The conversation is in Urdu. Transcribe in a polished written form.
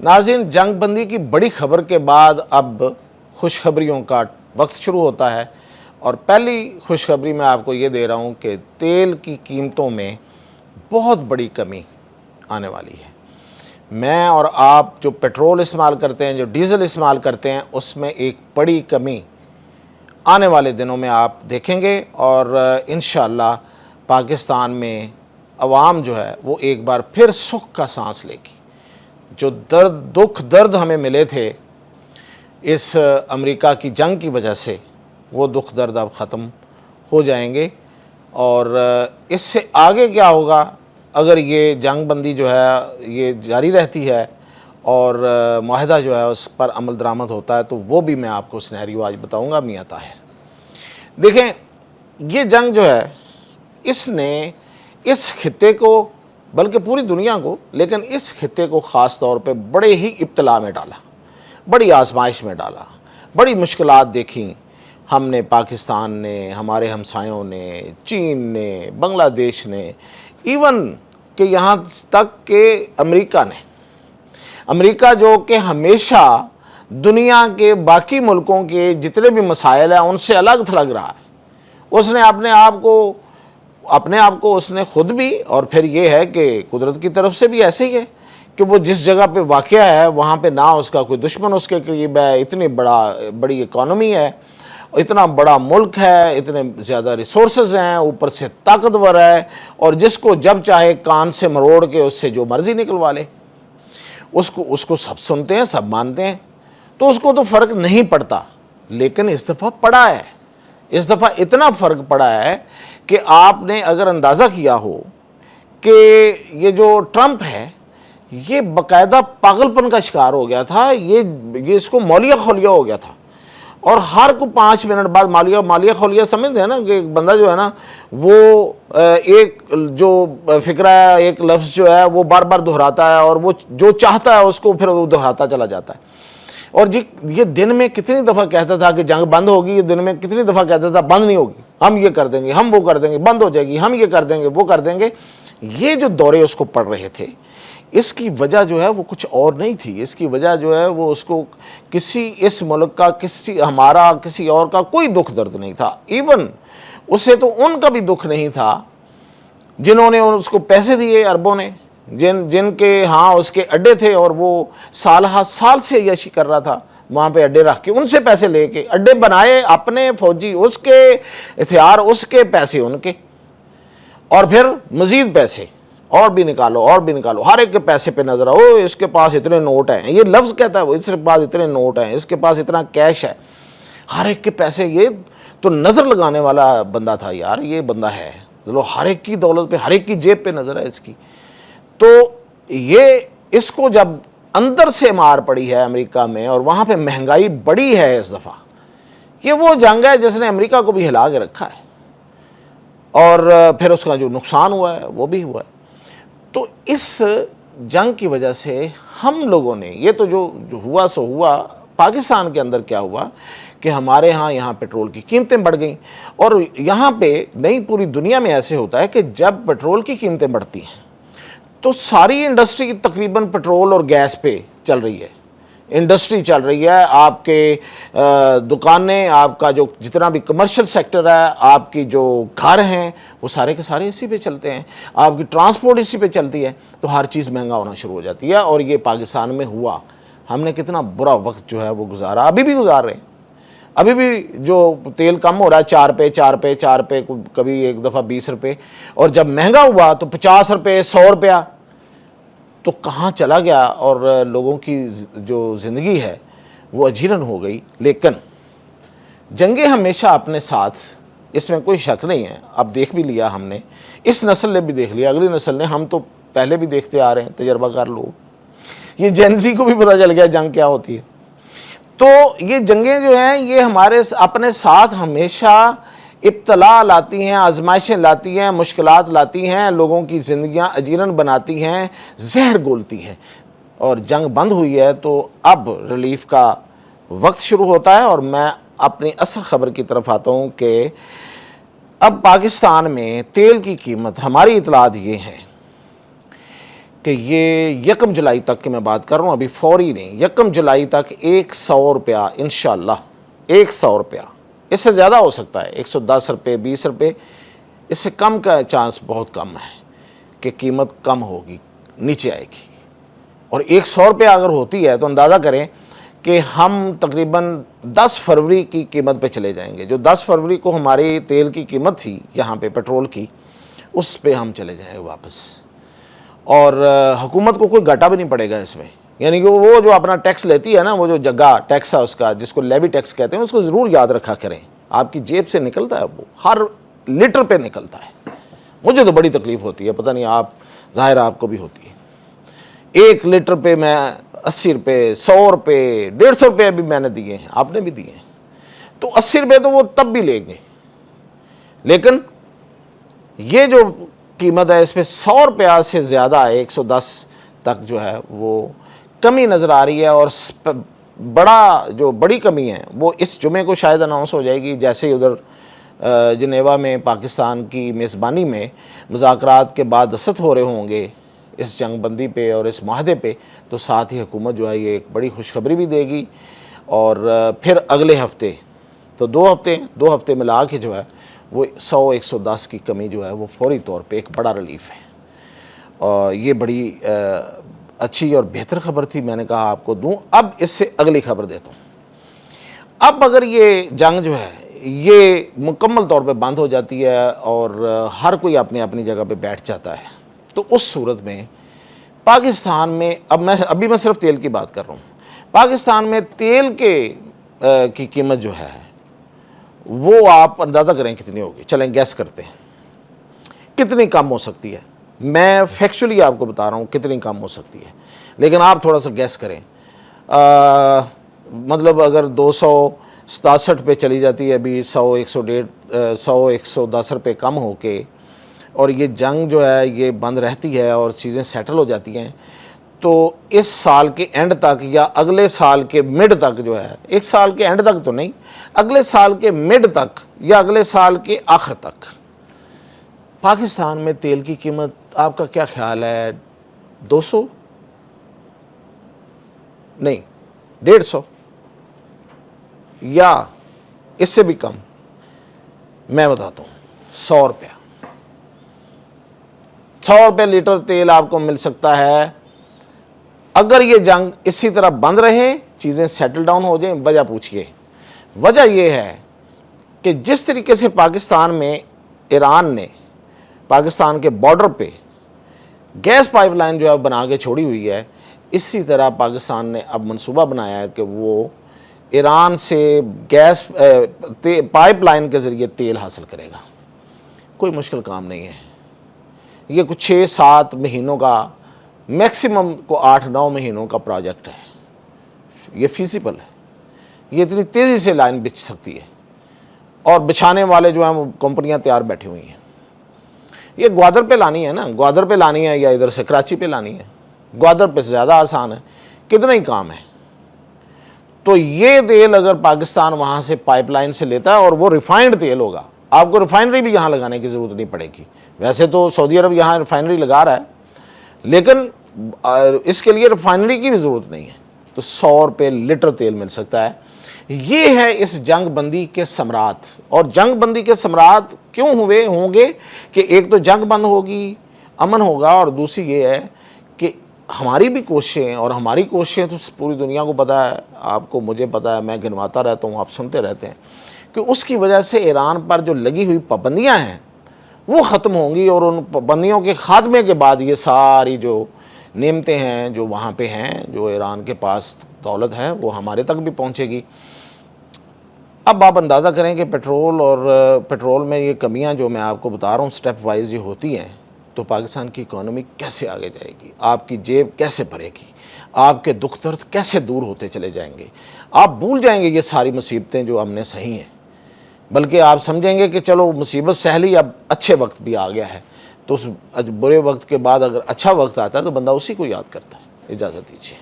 ناظرین، جنگ بندی کی بڑی خبر کے بعد اب خوشخبریوں کا وقت شروع ہوتا ہے، اور پہلی خوشخبری میں آپ کو یہ دے رہا ہوں کہ تیل کی قیمتوں میں بہت بڑی کمی آنے والی ہے۔ میں اور آپ جو پیٹرول استعمال کرتے ہیں، جو ڈیزل استعمال کرتے ہیں، اس میں ایک بڑی کمی آنے والے دنوں میں آپ دیکھیں گے، اور انشاءاللہ پاکستان میں عوام جو ہے وہ ایک بار پھر سکھ کا سانس لے گی۔ جو درد ہمیں ملے تھے اس امریکہ کی جنگ کی وجہ سے، وہ دکھ درد اب ختم ہو جائیں گے، اور اس سے آگے کیا ہوگا اگر یہ جنگ بندی جو ہے یہ جاری رہتی ہے اور معاہدہ جو ہے اس پر عمل درآمد ہوتا ہے، تو وہ بھی میں آپ کو سینیریو آج بتاؤں گا میاں طاہر۔ دیکھیں، یہ جنگ جو ہے اس نے اس خطے کو، بلکہ پوری دنیا کو، لیکن اس خطے کو خاص طور پہ بڑے ہی ابتلا میں ڈالا، بڑی آزمائش میں ڈالا، بڑی مشکلات دیکھیں ہم نے، پاکستان نے، ہمارے ہمسایوں نے، چین نے، بنگلہ دیش نے، ایون کہ یہاں تک کہ امریکہ جو کہ ہمیشہ دنیا کے باقی ملکوں کے جتنے بھی مسائل ہیں ان سے الگ تھلگ رہا ہے۔ اس نے اپنے آپ کو اس نے خود بھی، اور پھر یہ ہے کہ قدرت کی طرف سے بھی ایسے ہی ہے کہ وہ جس جگہ پہ واقع ہے وہاں پہ نہ اس کا کوئی دشمن اس کے قریب ہے، اتنی بڑی اکانومی ہے، اتنا بڑا ملک ہے، اتنے زیادہ ریسورسز ہیں، اوپر سے طاقتور ہے، اور جس کو جب چاہے کان سے مروڑ کے اس سے جو مرضی نکلوا لے، اس کو سب سنتے ہیں، سب مانتے ہیں، تو اس کو تو فرق نہیں پڑتا۔ لیکن اس دفعہ پڑا ہے، اس دفعہ اتنا فرق پڑا ہے کہ آپ نے اگر اندازہ کیا ہو کہ یہ جو ٹرمپ ہے یہ باقاعدہ پاگل پن کا شکار ہو گیا تھا، یہ اس کو مولیہ خولیہ ہو گیا تھا، اور ہر کو 5 منٹ بعد مالیہ خولیہ سمجھتے ہیں نا، کہ ایک بندہ جو ہے نا وہ ایک جو فکرہ ہے، ایک لفظ جو ہے وہ بار بار دہراتا ہے، اور وہ جو چاہتا ہے اس کو پھر وہ دہراتا چلا جاتا ہے۔ اور یہ دن میں کتنی دفعہ کہتا تھا کہ جنگ بند ہوگی، یہ دن میں کتنی دفعہ کہتا تھا بند نہیں ہوگی، ہم یہ کر دیں گے، ہم وہ کر دیں گے، بند ہو جائے گی، ہم یہ کر دیں گے، وہ کر دیں گے۔ یہ جو دورے اس کو پڑ رہے تھے، اس کی وجہ جو ہے وہ کچھ اور نہیں تھی، اس کی وجہ جو ہے وہ اس کو اس ملک کا، ہمارا، کسی اور کا کوئی دکھ درد نہیں تھا۔ ایون اسے تو ان کا بھی دکھ نہیں تھا جنہوں نے اس کو پیسے دیے، عربوں نے، جن کے ہاں اس کے اڈے تھے، اور وہ سال سے عیاشی کر رہا تھا وہاں پہ اڈے رکھ کے، ان سے پیسے لے کے اڈے بنائے، اپنے فوجی اس کے، ہتھیار اس کے، پیسے ان کے، اور پھر مزید پیسے اور بھی نکالو، ہر ایک کے پیسے پہ نظر آؤ، اس کے پاس اتنے نوٹ ہیں، یہ لفظ کہتا ہے وہ، اس کے پاس اتنے نوٹ ہیں، اس کے پاس اتنا کیش ہے، ہر ایک کے پیسے۔ یہ تو نظر لگانے والا بندہ تھا یار، یہ بندہ ہے، ہر ایک کی دولت پہ، ہر ایک کی جیب پہ نظر ہے اس کی۔ تو یہ اس کو جب اندر سے مار پڑی ہے امریکہ میں، اور وہاں پہ مہنگائی بڑی ہے اس دفعہ، یہ وہ جنگ ہے جس نے امریکہ کو بھی ہلا کے رکھا ہے، اور پھر اس کا جو نقصان ہوا ہے وہ بھی ہوا ہے۔ تو اس جنگ کی وجہ سے ہم لوگوں نے، یہ تو جو ہوا سو ہوا، پاکستان کے اندر کیا ہوا کہ ہمارے یہاں پیٹرول کی قیمتیں بڑھ گئیں، اور یہاں پہ نہیں، پوری دنیا میں ایسے ہوتا ہے کہ جب پیٹرول کی قیمتیں بڑھتی ہیں تو ساری انڈسٹری تقریباً پیٹرول اور گیس پہ چل رہی ہے، انڈسٹری چل رہی ہے، آپ کے دکانیں، آپ کا جو جتنا بھی کمرشل سیکٹر ہے، آپ کی جو گھر ہیں، وہ سارے کے سارے اسی پہ چلتے ہیں، آپ کی ٹرانسپورٹ اسی پہ چلتی ہے، تو ہر چیز مہنگا ہونا شروع ہو جاتی ہے۔ اور یہ پاکستان میں ہوا، ہم نے کتنا برا وقت جو ہے وہ گزارا، ابھی بھی گزار رہے ہیں، ابھی بھی جو تیل کم ہو رہا ہے 4 پہ، کبھی ایک دفعہ 20 روپے، اور جب مہنگا ہوا تو 50 روپے، 100 روپیہ، تو کہاں چلا گیا، اور لوگوں کی جو زندگی ہے وہ اجیرن ہو گئی۔ لیکن جنگیں ہمیشہ اپنے ساتھ، اس میں کوئی شک نہیں ہے، اب دیکھ بھی لیا ہم نے، اس نسل نے بھی دیکھ لیا، اگلی نسل نے، ہم تو پہلے بھی دیکھتے آ رہے ہیں، تجربہ کار لوگ، یہ جین زی کو بھی پتہ چل گیا جنگ کیا ہوتی ہے۔ تو یہ جنگیں جو ہیں یہ ہمارے اپنے ساتھ ہمیشہ ابتلا لاتی ہیں، آزمائشیں لاتی ہیں، مشکلات لاتی ہیں، لوگوں کی زندگیاں اجیرن بناتی ہیں، زہر گولتی ہیں۔ اور جنگ بند ہوئی ہے تو اب ریلیف کا وقت شروع ہوتا ہے، اور میں اپنی اصل خبر کی طرف آتا ہوں کہ اب پاکستان میں تیل کی قیمت، ہماری اطلاعات یہ ہیں کہ یہ 1 جولائی تک کی میں بات کر رہا ہوں، ابھی فوری نہیں، 1 جولائی تک 100 روپیہ انشاءاللہ، 100 روپیہ، اس سے زیادہ ہو سکتا ہے، 110 روپے، 20 روپے، اس سے کم کا چانس بہت کم ہے کہ قیمت کم ہوگی، نیچے آئے گی۔ اور 100 روپے اگر ہوتی ہے تو اندازہ کریں کہ ہم تقریباً 10 فروری کی قیمت پہ چلے جائیں گے، جو 10 فروری کو ہماری تیل کی قیمت تھی یہاں پہ پیٹرول کی، اس پہ ہم چلے جائیں گے واپس۔ اور حکومت کو کوئی گھاٹا بھی نہیں پڑے گا اس میں، یعنی کہ وہ جو اپنا ٹیکس لیتی ہے نا، وہ جو جگہ ٹیکس ہے اس کا، جس کو لیوی ٹیکس کہتے ہیں، اس کو ضرور یاد رکھا کریں، آپ کی جیب سے نکلتا ہے، وہ ہر لیٹر پہ نکلتا ہے۔ مجھے تو بڑی تکلیف ہوتی ہے، پتہ نہیں آپ، ظاہر آپ کو بھی ہوتی ہے۔ 1 لیٹر پہ میں 80 روپے، 100 روپے، 150 روپے بھی میں نے دیے ہیں، آپ نے بھی دیے ہیں، تو 80 روپے تو وہ تب بھی لیں گے، لیکن یہ جو قیمت ہے اس پہ 100 روپیہ سے زیادہ ہے، 110 تک جو ہے وہ کمی نظر آ رہی ہے۔ اور بڑی کمی ہے وہ اس جمعے کو شاید اناؤنس ہو جائے گی، جیسے ہی ادھر جنیوا میں پاکستان کی میزبانی میں مذاکرات کے بعد دستخط ہو رہے ہوں گے اس جنگ بندی پہ اور اس معاہدے پہ، تو ساتھ ہی حکومت جو ہے یہ ایک بڑی خوشخبری بھی دے گی۔ اور پھر اگلے ہفتے، تو 2 ہفتے ملا کے جو ہے وہ 100-110 کی کمی جو ہے وہ فوری طور پہ ایک بڑا ریلیف ہے۔ اور یہ بڑی اچھی اور بہتر خبر تھی، میں نے کہا آپ کو دوں۔ اب اس سے اگلی خبر دیتا ہوں۔ اب اگر یہ جنگ جو ہے یہ مکمل طور پہ بند ہو جاتی ہے اور ہر کوئی اپنی اپنی جگہ پہ بیٹھ جاتا ہے، تو اس صورت میں پاکستان میں، ابھی میں صرف تیل کی بات کر رہا ہوں، پاکستان میں تیل کی قیمت جو ہے وہ آپ اندازہ کریں کتنی ہوگی، چلیں گیس کرتے ہیں کتنی کم ہو سکتی ہے۔ میں فیکچولی آپ کو بتا رہا ہوں کتنی کم ہو سکتی ہے، لیکن آپ تھوڑا سا گیس کریں۔ مطلب اگر 267 پہ چلی جاتی ہے ابھی، 110 روپے کم ہو کے، اور یہ جنگ جو ہے یہ بند رہتی ہے اور چیزیں سیٹل ہو جاتی ہیں، تو اس سال کے اینڈ تک یا اگلے سال کے مڈ تک جو ہے، 1 سال کے اینڈ تک تو نہیں، اگلے سال کے مڈ تک یا اگلے سال کے آخر تک پاکستان میں تیل کی قیمت آپ کا کیا خیال ہے؟ 200 نہیں، 150 یا اس سے بھی کم؟ میں بتاتا ہوں، 100 روپیہ، 100 روپے لیٹر تیل آپ کو مل سکتا ہے اگر یہ جنگ اسی طرح بند رہے، چیزیں سیٹل ڈاؤن ہو جائیں۔ وجہ پوچھئے، وجہ یہ ہے کہ جس طریقے سے پاکستان میں ایران نے پاکستان کے بارڈر پہ گیس پائپ لائن جو ہے بنا کے چھوڑی ہوئی ہے، اسی طرح پاکستان نے اب منصوبہ بنایا ہے کہ وہ ایران سے گیس پائپ لائن کے ذریعے تیل حاصل کرے گا۔ کوئی مشکل کام نہیں ہے، یہ کچھ 6-7 مہینوں کا، میکسیمم کو 8-9 مہینوں کا پروجیکٹ ہے، یہ فیزیبل ہے، یہ اتنی تیزی سے لائن بچھ سکتی ہے، اور بچھانے والے جو ہیں وہ کمپنیاں تیار بیٹھی ہوئی ہیں۔ یہ گوادر پہ لانی ہے نا، گوادر پہ لانی ہے یا ادھر سے کراچی پہ لانی ہے، گوادر پہ زیادہ آسان ہے، کتنا ہی کام ہے۔ تو یہ تیل اگر پاکستان وہاں سے پائپ لائن سے لیتا ہے اور وہ ریفائنڈ تیل ہوگا، آپ کو ریفائنری بھی یہاں لگانے کی ضرورت نہیں پڑے گی۔ ویسے تو سعودی عرب یہاں ریفائنری لگا رہا ہے، لیکن اس کے لیے ریفائنری کی بھی ضرورت نہیں ہے، تو 100 روپے لیٹر تیل مل سکتا ہے۔ یہ ہے اس جنگ بندی کے ثمرات۔ اور جنگ بندی کے ثمرات کیوں ہوں گے کہ ایک تو جنگ بند ہوگی، امن ہوگا، اور دوسری یہ ہے کہ ہماری بھی کوششیں، اور ہماری کوششیں تو پوری دنیا کو پتہ ہے، آپ کو، مجھے پتہ ہے، میں گنواتا رہتا ہوں، آپ سنتے رہتے ہیں، کہ اس کی وجہ سے ایران پر جو لگی ہوئی پابندیاں ہیں وہ ختم ہوں گی، اور ان پابندیوں کے خاتمے کے بعد یہ ساری جو نعمتیں ہیں جو وہاں پہ ہیں، جو ایران کے پاس دولت ہے، وہ ہمارے تک بھی پہنچے گی۔ اب آپ اندازہ کریں کہ پیٹرول میں یہ کمیاں جو میں آپ کو بتا رہا ہوں سٹیپ وائز یہ ہوتی ہیں، تو پاکستان کی اکانومی کیسے آگے جائے گی، آپ کی جیب کیسے بھرے گی، آپ کے دکھ درد کیسے دور ہوتے چلے جائیں گے۔ آپ بھول جائیں گے یہ ساری مصیبتیں جو ہم نے سہی ہیں، بلکہ آپ سمجھیں گے کہ چلو مصیبت سہ لی، اب اچھے وقت بھی آ گیا ہے، تو اس برے وقت کے بعد اگر اچھا وقت آتا ہے تو بندہ اسی کو یاد کرتا ہے۔ اجازت دیجیے۔